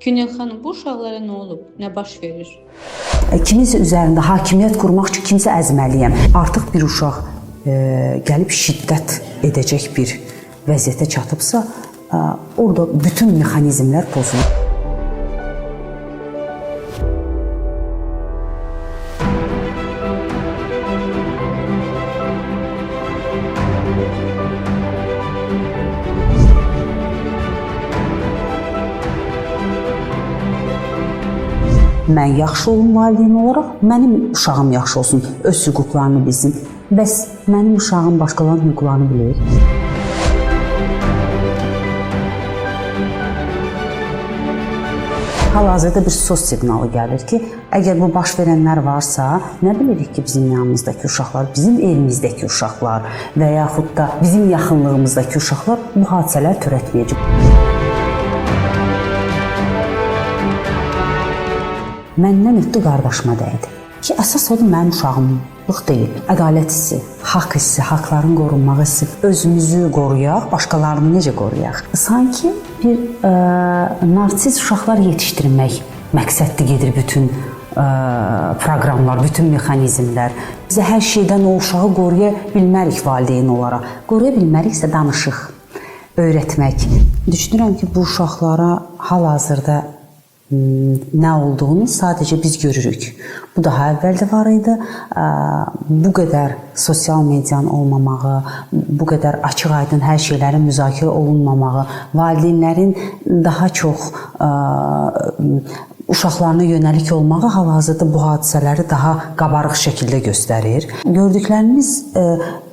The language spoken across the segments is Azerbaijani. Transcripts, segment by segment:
Günel xanım, bu uşaqlara nə olub, nə baş verir? Kimisə üzərində hakimiyyət qurmaq üçün kimsə əzməliyəm. Artıq bir uşaq gəlib şiddət edəcək bir vəziyyətə çatıbsa, orada bütün mexanizmlər pozulur. Mən yaxşı olum valideyn olaraq, mənim uşağım yaxşı olsun, öz hüquqlarını bilsin. Bəs mənim uşağım başqalarının hüquqlarını bilir. Hal-hazırda bir sos siqnalı gəlir ki, əgər bu baş verənlər varsa, nə bilirik ki, bizim yanımızdakı uşaqlar, bizim evimizdəki uşaqlar və yaxud da bizim yaxınlığımızdakı uşaqlar bu hadisələr törətməyəcək. Məndən ötdü qardaşıma dəydi ki, əsas odur mənim uşağımlıq deyil. Ədalət hissi, haqq hissi, haqların qorunmaq hissi. Özümüzü qoruyaq, başqalarını necə qoruyaq? Sanki bir narsist uşaqlar yetişdirmək məqsədli gedir bütün proqramlar, bütün mexanizmlər. Bizə hər şeydən o uşağı qoruya bilmərik valideyn olaraq. Qoruya bilməriksə danışıq, öyrətmək. Düşünürəm ki, bu uşaqlara hal-hazırda nə olduğunu sadəcə biz görürük. Bu daha əvvəl də var idi. Bu qədər sosial medianın olmamağı, bu qədər açıq-aydın hər şeylərin müzakirə olunmamağı, valideynlərin daha çox uşaqlarına yönəlik olmağı hal-hazırda bu hadisələri daha qabarıq şəkildə göstərir. Gördüklərimiz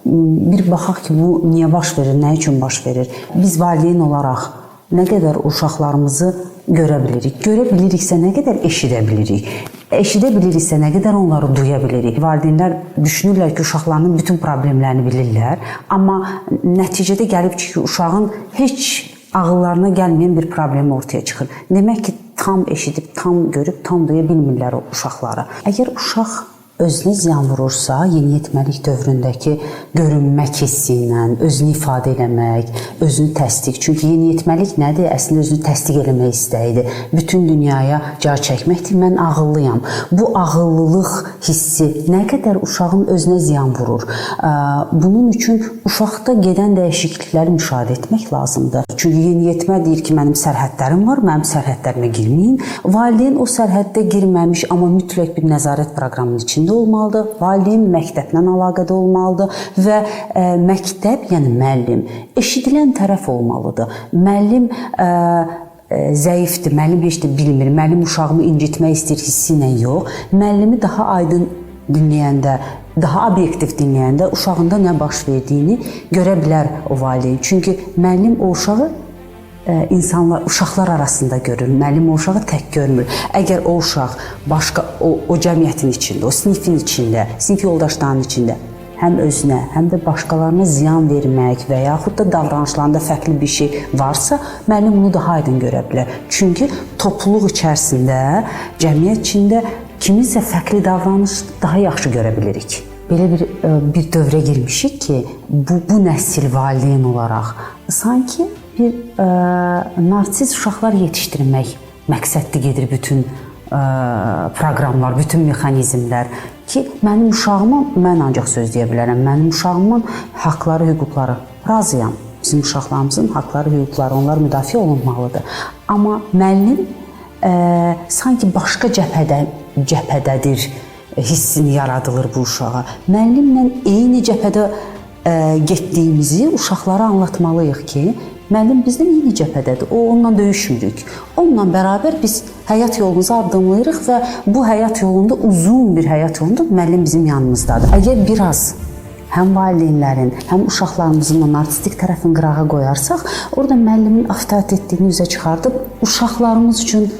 bir baxaq ki, bu niyə baş verir, nə üçün baş verir? Biz valideyn olaraq nə qədər uşaqlarımızı görə bilirik. Görə biliriksə nə qədər eşidə bilirik. Eşidə biliriksə nə qədər onları duya bilirik. Valideynlər düşünürlər ki, uşaqlarının bütün problemlərini bilirlər. Amma nəticədə gəlib ki, uşağın heç ağıllarına gəlməyən bir problem ortaya çıxır. Demək ki, tam eşidib, tam görüb, tam duya bilmirlər o uşaqları. Əgər uşaq özünə ziyan vurursa, yeniyetməlik dövründəki görünmək hissi ilə özünü ifadə eləmək, özünü təsdiq. Çünki yeniyetməlik nədir? Əslində özünü təsdiq eləmək istəyidir. Bütün dünyaya car çəkməkdir. Mən ağıllıyam. Bu ağıllılıq hissi nə qədər uşağın özünə ziyan vurur? Bunun üçün uşaqda gedən dəyişiklikləri müşahidə etmək lazımdır. Çünki yeniyetmə deyir ki, mənim sərhədlərim var, mənim sərhədlərimə girməyin. Valideyn o sərhəddə girməmiş, amma mütləq bir nəzarət proqramının içində olmalıdır. Valideyn məktəblə əlaqədə olmalıdır və məktəb, yəni müəllim, eşidilən tərəf olmalıdır. Müəllim zəifdir, müəllim heç də bilmir, müəllim uşağımı incitmək istəyir hissi ilə yox. Müəllimi daha aydın dinləyəndə, daha obyektiv dinləyəndə uşağında nə baş verdiyini görə bilər o valideyn. Çünki müəllim o uşağı uşaqlar arasında görür. Müəllim o uşağı tək görmür. Əgər o uşaq başqa o cəmiyyətin içində, o sinifin içində, sinif yoldaşlarının içində həm özünə, həm də başqalarına ziyan vermək və yaxud da davranışlarında fərqli bir şey varsa, müəllim bunu daha aydın görə bilər. Çünki topluluq içərisində, cəmiyyət içində kiminsə fərqli davranış daha yaxşı görə bilirik. Belə bir dövrə girmişik ki, bu nəsil valideyn olaraq sanki bir narsist uşaqlar yetişdirmək məqsədli gedir bütün proqramlar, bütün mexanizmlər ki, mənim uşağıma mən ancaq söz deyə bilərəm. Mənim uşağımın haqları, hüquqları razıyam. Bizim uşaqlarımızın haqları, hüquqları, onlar müdafiə olunmalıdır. Amma müəllim sanki başqa cəbhədədir hissini yaradılır bu uşağa. Müəllimlə eyni cəbhədə getdiyimizi uşaqlara anlatmalıyıq ki, müəllim bizdən eyni cəbhədədir, onunla döyüşmürük. Onunla bərabər biz həyat yolumuzu addımlayırıq və bu həyat yolunda, uzun bir həyat yolunda müəllim bizim yanımızdadır. Əgər biraz həm valideynlərin, həm uşaqlarımızın o narsistik tərəfini qırağa qoyarsaq, orada müəllimin avtoritetini üzə çıxardıb uşaqlarımız üçün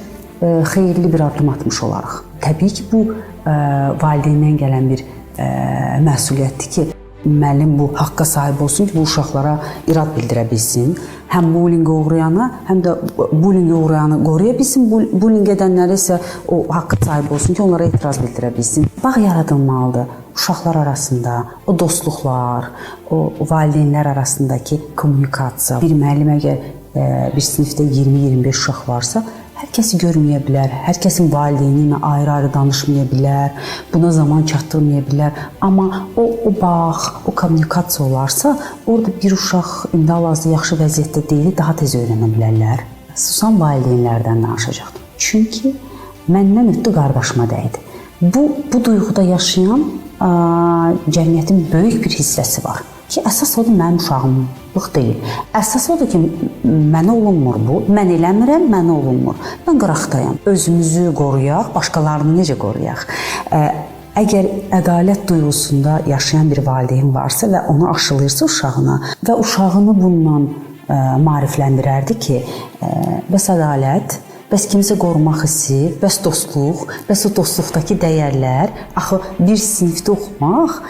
xeyirli bir addım atmış olarıq. Təbii ki, bu valideyndən gələn bir məsuliyyətdir ki, müəllim bu haqqa sahib olsun ki, bu uşaqlara irad bildirə bilsin. Həm bullyinqə uğrayana, həm də bullyinqə uğrayanı qoruya bilsin. Bullyinq edənləri isə o haqqa sahib olsun ki, onlara etiraz bildirə bilsin. Bağ yaradılmalıdır uşaqlar arasında, o dostluqlar, o valideynlər arasındakı kommunikasiya. Bir müəllim əgər bir sinifdə 20-25 uşaq varsa, hər kəsi görməyə bilər, hər kəsin valideyni ilə ayrı-ayrı danışmaya bilər, buna zaman çatdırmaya bilər. Amma o bağ, o kommunikasiya olarsa, orada bir uşaq indi hal-hazırda yaxşı vəziyyətdə deyil, daha tez öyrənə bilərlər. Xüsusən valideynlərdən danışacaqdım. Çünki məndən ötdü qardaşıma dəydi. Bu duyğuda yaşayan cəmiyyətin böyük bir hissəsi var ki, əsas odur mənim uşağımlıq deyil. Əsas odur ki, mənə olunmur bu, mən eləmirəm, mənə olunmur. Mən qıraqdayam. Özümüzü qoruyaq, başqalarını necə qoruyaq? Əgər ədalət duyğusunda yaşayan bir valideyn varsa və onu aşılayırsa uşağına və uşağını bununla maarifləndirərdi ki, bəs ədalət, bəs kimisə qorumaq hissi, bəs dostluq, bəs o dostluqdakı dəyərlər, axı bir sinifdə oxumaq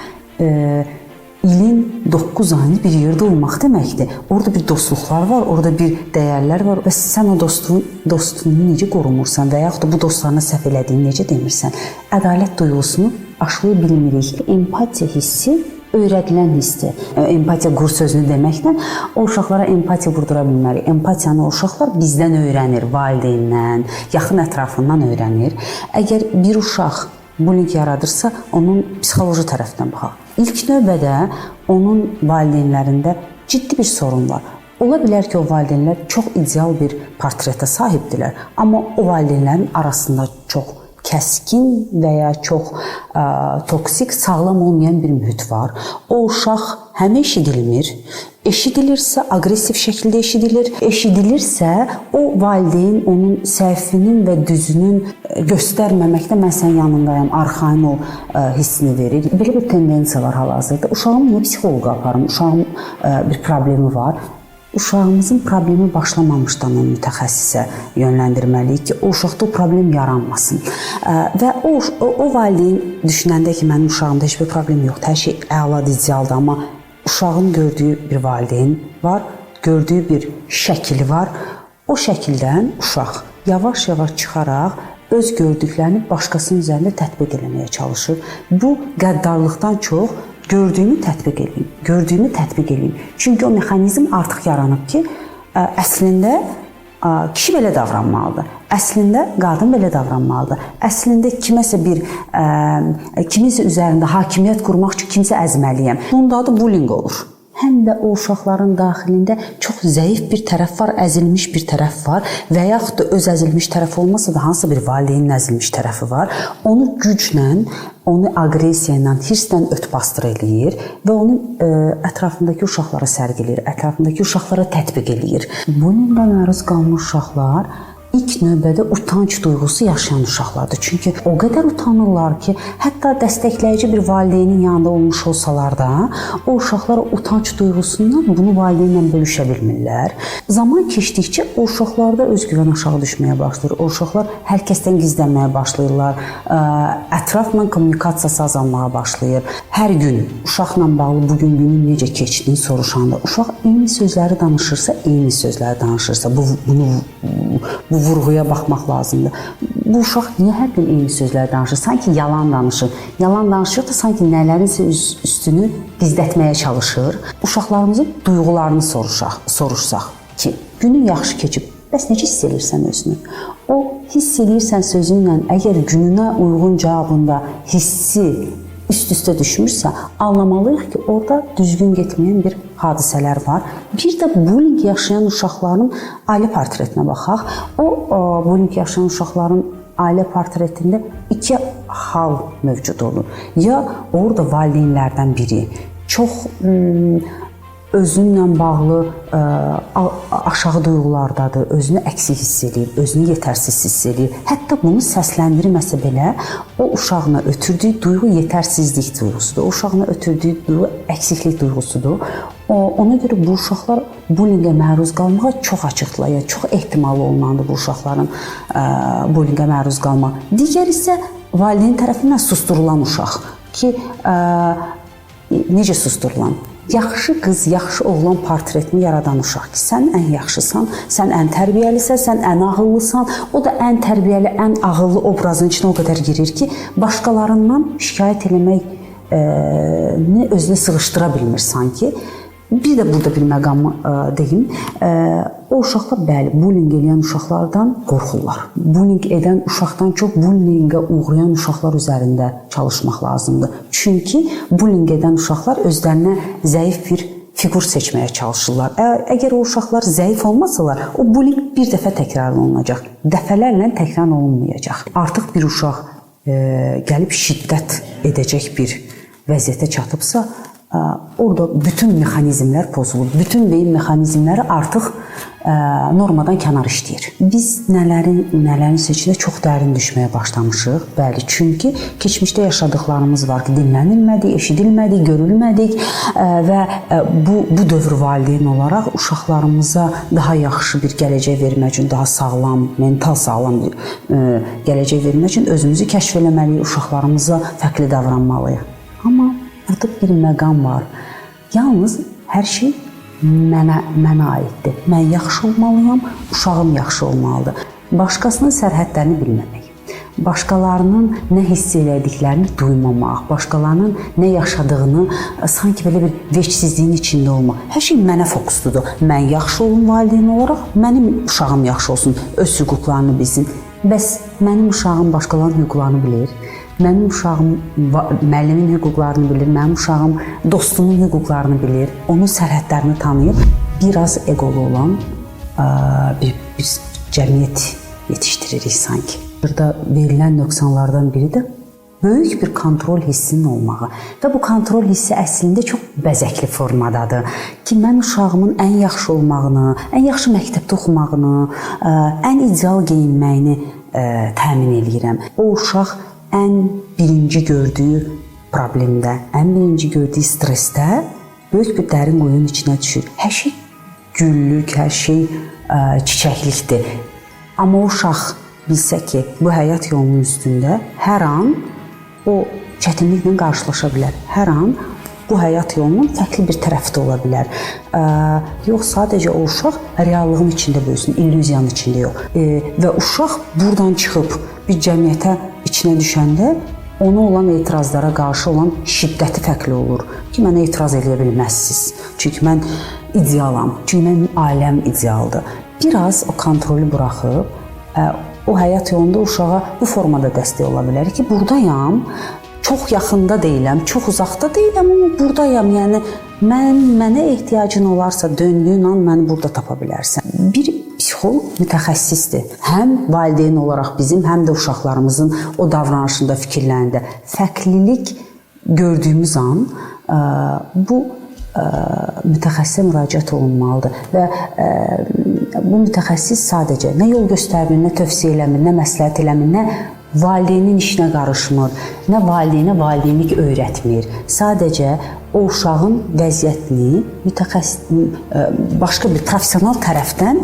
ilin 9 ayını bir yerdə olmaq deməkdir. Orada bir dostluqlar var, orada bir dəyərlər var və sən o dostunu necə qorumursan və yaxud da bu dostlarına səhv elədiyini necə demirsən? Ədalət duyğusunu aşılaya bilmirik. Empatiya hissi öyrədilən hissdir. Empatiya qur sözünü deməklə o uşaqlara empatiya vurdura bilmərik. Empatiyanı o uşaqlar bizdən öyrənir, valideyndən, yaxın ətrafından öyrənir. Əgər bir uşaq bullying yaradırsa, onun psixoloji tərəfindən baxaq. İlk növbədə onun valideynlərində ciddi bir sorun var. Ola bilər ki, o valideynlər çox ideal bir portretə sahibdirlər, amma o valideynlərin arasında çox kəskin və ya çox toksik, sağlam olmayan bir mühit var. O uşaq həm eşidilmir, eşidilirsə aqressiv şəkildə eşidilir. Eşidilirsə, o valideyn onun səhvinin və düzünün göstərməməkdə mən sənin yanındayam, arxayın ol hissini verir. Belə bir tendensiya var hal-hazırda. Uşağım niyə psixoloqa aparım? Uşağım bir problemi var. Uşağımızın problemi başlamamışdan onu mütəxəssisə yönləndirməliyik ki, o uşaqda o problem yaranmasın. Və o valideyn düşünəndə ki, mənim uşağımda heç bir problem yoxdur, hər şey əladır, idealdır, amma uşağın gördüyü bir valideyn var, gördüyü bir şəkili var. O şəkildən uşaq yavaş-yavaş çıxaraq öz gördüklərini başqasının üzərində tətbiq etməyə çalışır. Bu qəddarlıqdan çox gördüyümü tətbiq edeyim. Çünki o mexanizm artıq yaranıb ki, əslində kişi belə davranmalıdır. Əslində qadın belə davranmalıdır. Əslində kiminsə üzərində hakimiyyət qurmaq üçün kimsə əzməliyəm. Bunun adı bullying olur. Həm də o uşaqların daxilində çox zəif bir tərəf var, əzilmiş bir tərəf var və yaxud da öz əzilmiş tərəf olmasa da hansısa bir valideynin əzilmiş tərəfi var. Onu güclə, onu aqressiya ilə, hisslə ört-basdır eləyir və onu ətrafındakı uşaqlara sərgiləyir, ətrafındakı uşaqlara tətbiq eləyir. Bullyingə məruz qalmış uşaqlar ilk növbədə utanc duyğusu yaşayan uşaqlardır. Çünki o qədər utanırlar ki, hətta dəstəkləyici bir valideynin yanında olmuş olsalar da, o uşaqlar utanc duyğusundan bunu valideynlə bölüşə bilmirlər. Zaman keçdikcə o uşaqlarda özgüvən aşağı düşməyə başlayır. O uşaqlar hər kəsdən gizlənməyə başlayırlar. Ətrafla kommunikasiyası azalmağa başlayır. Hər gün uşaqla bağlı bugün günün necə keçdiyini soruşanda, uşaq eyni sözləri danışırsa, bu vurğuya baxmaq lazımdır. Bu uşaq niyə hər gün eyni sözlər danışır? Sanki yalan danışır. Yalan danışır da sanki nələrinsə üstünü gizlətməyə çalışır. Uşaqlarımızın duyğularını soruşsaq ki, günün yaxşı keçib, bəs necə hiss edirsən özünü? O hiss edirsən sözünlə əgər gününə uyğun cavabında hissi üst-üstə düşmürsə, anlamalıyıq ki, orada düzgün getməyən bir hadisələr var. Bir də bullying yaşayan uşaqların ailə portretinə baxaq. O bullying yaşayan uşaqların ailə portretində iki hal mövcud olur. Ya orada valideynlərdən biri çox özünlə bağlı aşağı duyğulardadır, özünü əksik hiss edir, özünü yetərsiz hiss edir. Hətta bunu səsləndirməsə belə, o uşağına ötürdüyü duyğu yetərsizlik duyğusudur. O uşağına ötürdüyü duyğu əksiklik duyğusudur. Ona görə bu uşaqlar bullyingə məruz qalmağa çox açıqdırlar, yəni çox ehtimallı olunandır bu uşaqların bullyingə məruz qalmaq. Digər isə valideyn tərəfindən susturulan uşaq ki, necə susturulan? Yaxşı qız, yaxşı oğlan portretini yaradan uşaq ki, sən ən yaxşısan, sən ən tərbiyəlisən, sən ən ağıllısan. O da ən tərbiyəli, ən ağıllı obrazın içinə o qədər girir ki, başqalarından şikayət eləmək özünə sığışdıra bilmir sanki. Bir də burada bir məqamı deyim. O uşaqlar bəli, bullying edən uşaqlardan qorxurlar. Bullying edən uşaqdan çox bullyingə uğrayan uşaqlar üzərində çalışmaq lazımdır. Çünki bullying edən uşaqlar özlərinə zəif bir fiqur seçməyə çalışırlar. Əgər o uşaqlar zəif olmasalar, o bullying bir dəfə təkrar olunacaq. Dəfələrlə təkrar olunmayacaq. Artıq bir uşaq gəlib şiddət edəcək bir vəziyyətə çatıbsa, orada bütün mexanizmlər pozulur. Bütün beyin mexanizmləri artıq normadan kənar işləyir. Biz nələrin seçində çox dərin düşməyə başlamışıq. Bəli, çünki keçmişdə yaşadıklarımız var ki, dinlənilmədik, eşidilmədik, görülmədik və bu dövr valideyn olaraq uşaqlarımıza daha yaxşı bir gələcək vermək üçün, daha sağlam, mental sağlam bir gələcək vermək üçün özümüzü kəşf eləməliyik, uşaqlarımıza fərqli davranmalıyıq. Amma burada bir məqam var. Yalnız hər şey mənə aiddir. Mən yaxşı olmalıyam, uşağım yaxşı olmalıdır. Başqasının sərhədlərini bilməmək, başqalarının nə hiss elədiklərini duymamaq, başqalarının nə yaşadığını sanki belə bir veçsizliyin içində olmaq. Hər şey mənə fokusludur. Mən yaxşı olum valideyn olaraq, mənim uşağım yaxşı olsun, öz hüquqlarını bilsin. Bəs mənim uşağım başqalarının hüquqlarını bilir. Mənim uşağım müəllimin hüquqlarını bilir, mənim uşağım dostumun hüquqlarını bilir, onun sərhədlərini tanıyır. Biraz eqolu olan bir cəmiyyət yetişdiririk sanki. Burada verilən nöqsanlardan biri də böyük bir kontrol hissinin olmağı və bu kontrol hissi əslində çox bəzəkli formadadır ki, mən uşağımın ən yaxşı olmağını, ən yaxşı məktəbdə oxumağını, ən ideal geyinməyini təmin eləyirəm. O uşaq ən birinci gördüyü problemdə, ən birinci gördüyü stressdə böyük bir dərin oyun içinə düşür. Hər şey güllük, hər şey çiçəklikdir. Amma o uşaq bilsə ki, bu həyat yolunun üstündə hər an o çətinliklə qarşılaşa bilər. Hər an bu həyat yolunun fərqli bir tərəfi də ola bilər. Yox, sadəcə o uşaq reallığın içində böyüsün, illüziyanın içində yox. Və uşaq buradan çıxıb bir cəmiyyətə içinə düşəndə ona olan etirazlara qarşı olan şiddəti fərqli olur ki, mənə etiraz edə bilməzsiniz. Çünki mən idealam, çünki mənim ailəm idealdır. Biraz o kontrolü buraxıb, o həyat yolunda uşağa bu formada dəstək ola bilər ki, buradayam, çox yaxında deyiləm, çox uzaqda deyiləm, amma buradayam. Yəni, mənə ehtiyacın olarsa, döndüyün an məni burada tapa bilərsən. Bir psixoloq mütəxəssisdir. Həm valideyn olaraq bizim, həm də uşaqlarımızın o davranışında, fikirlərində fərqlilik gördüyümüz an bu mütəxəssisə müraciət olunmalıdır və bu mütəxəssis sadəcə nə yol göstərmir, nə tövsiyə eləmir, nə məsləhət eləmir, nə valideynin işinə qarışmır, nə valideynə valideynlik öyrətmir. Sadəcə o uşağın vəziyyətini başqa bir professional tərəfdən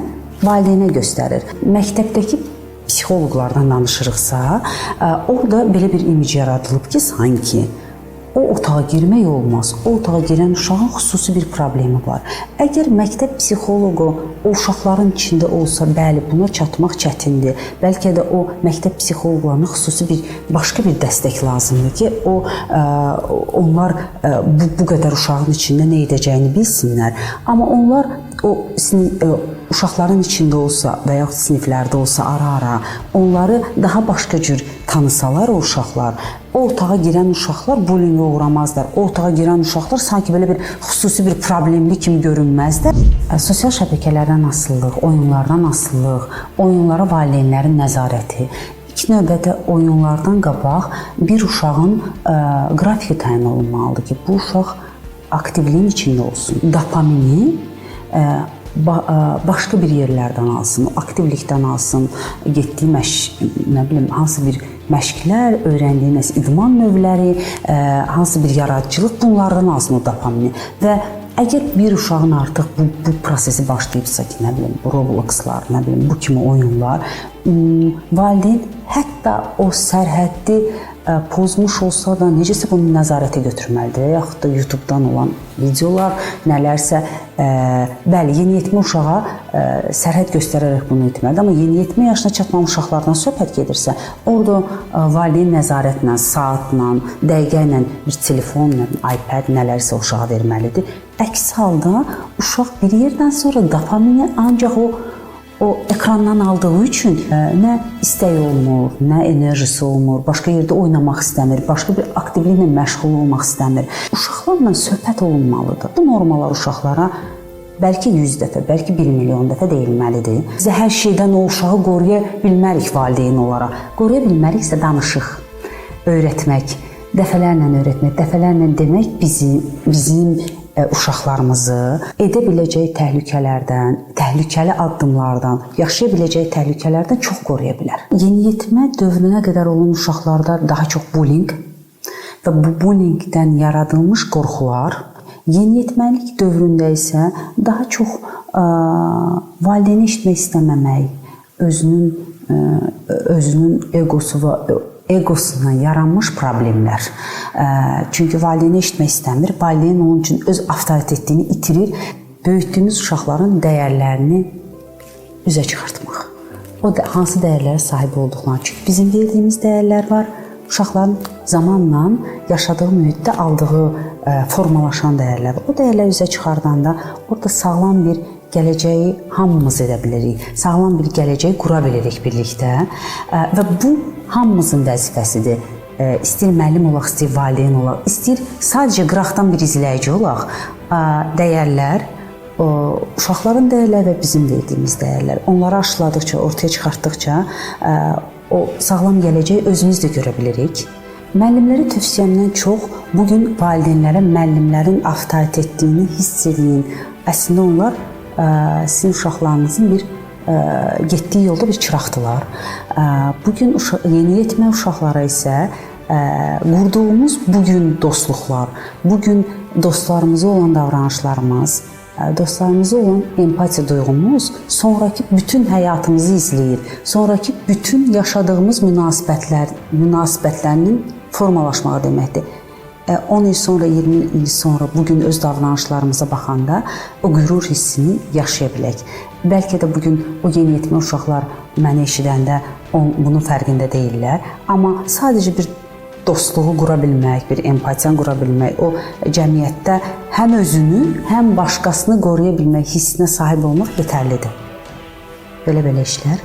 valideynə göstərir. Məktəbdəki psixoloqlardan danışırıqsa, orada belə bir imic yaradılıb ki, sanki o otağa girmək olmaz. O otağa girən uşağın xüsusi bir problemi var. Əgər məktəb psixoloqu o uşaqların içində olsa, bəli, buna çatmaq çətindir. Bəlkə də o məktəb psixoloqlarına xüsusi bir başqa bir dəstək lazımdır ki, onlar bu qədər uşağın içində nə edəcəyini bilsinlər. Amma onlar o uşaqların içində olsa və yaxud siniflərdə olsa ara-ara onları daha başqa cür tanısalar o uşaqlar, o otağa girən uşaqlar bullyingə uğramazlar. O otağa girən uşaqlar sanki belə bir xüsusi bir problemli kimi görünməzlər. Sosial şəbəkələrdən asılılıq, oyunlardan asılılıq, oyunlara valideynlərin nəzarəti. İlk növbədə oyunlardan qabaq bir uşağın qrafiki təyin olunmalıdır ki, bu uşaq aktivliyin içində olsun. Dopamini başqa bir yerlərdən alsın, aktivlikdən alsın, getdiyi hansı bir məşqlər, öyrəndiyi idman növləri, hansı bir yaradıcılıq, bunlardan alsın o dopamini. Və əgər bir uşağın artıq bu prosesi başlayıbsa ki, bu Robloxlar, bu kimi oyunlar, valideyn hətta o sərhəddi pozmuş olsa da necəsə bunu nəzarətə götürməlidir. Yaxud da YouTube-dan olan videolar, nələrsə, bəli, yeniyetmə uşağa sərhəd göstərərək bunu etməlidir. Amma yeniyetmə yaşına çatmamış uşaqlardan söhbət gedirsə, orada valideyn nəzarətlə, saatla, dəqiqə ilə, bir telefonla, iPad nələrsə uşağa verməlidir Əks halda uşaq bir yerdən sonra dopamini ancaq o ekrandan aldığı üçün nə istəyi olmur, nə enerjisi olmur, başqa yerdə oynamaq istəmir, başqa bir aktivliklə məşğul olmaq istəmir. Uşaqlarla söhbət olunmalıdır. Bu normalar uşaqlara bəlkə 100 dəfə, bəlkə 1 milyon dəfə deyilməlidir. Biz hər şeydən o uşağı qoruya bilmərik valideyn olaraq. Qoruya bilməriksə danışıq, öyrətmək, dəfələrlə öyrətmək, dəfələrlə demək bizim uşaqlarımızı edə biləcəyi təhlükələrdən, təhlükəli addımlardan, yaşaya biləcəyi təhlükələrdən çox qoruya bilər. Yeniyetmə dövrünə qədər olan uşaqlarda daha çox bullying və bu bullyingdən yaradılmış qorxular, yeniyetməlik dövründə isə daha çox valideyni eşitmək istəməmək, özünün egosuna yaranmış problemlər. Çünki valideyni eşitmək istəmir, valideyn onun üçün öz avtoritetini itirir. Böyütdüyümüz uşaqların dəyərlərini üzə çıxartmaq. O da hansı dəyərlərə sahib olduqlarını. Çünki bizim verdiyimiz dəyərlər var. Uşaqların zamanla yaşadığı mühitdə aldığı formalaşan dəyərlər. O dəyərləri üzə çıxardanda orada sağlam bir gələcəyi hamımız edə bilərik. Sağlam bir gələcək qura bilirik birlikdə və bu hamımızın vəzifəsidir. İstir müəllim olaq, istir valideyn olaq, istir sadəcə qıraqdan bir izləyici olaq. Dəyərlər, uşaqların dəyərləri və bizim verdiyimiz dəyərlər. Onları aşıladıqca, ortaya çıxartdıqca o sağlam gələcəyi özümüz də görə bilirik. Müəllimlərə tövsiyəmdən çox bugün valideynlərə müəllimlərin avtoritetliyini hiss edin. Əslində onlar sizin uşaqlarınızın bir getdiyi yolda bir çıraqdılar. Bugün yeniyetmə uşaqlara isə qurduğumuz bugün dostluqlar, bugün dostlarımıza olan davranışlarımız, dostlarımıza olan empatiya duyğumuz sonrakı bütün həyatımızı izləyir. Sonrakı bütün yaşadığımız münasibətlərinin formalaşmağı deməkdir. 10 il sonra, 20 il sonra bugün öz davranışlarımıza baxanda o qürur hissini yaşaya bilək. Bəlkə də bugün o yeniyetmə uşaqlar məni eşidəndə bunun fərqində deyirlər. Amma sadəcə bir dostluğu qura bilmək, bir empatiyanı qura bilmək, o cəmiyyətdə həm özünü, həm başqasını qoruya bilmək hissinə sahib olmaq yetərlidir. Belə işlər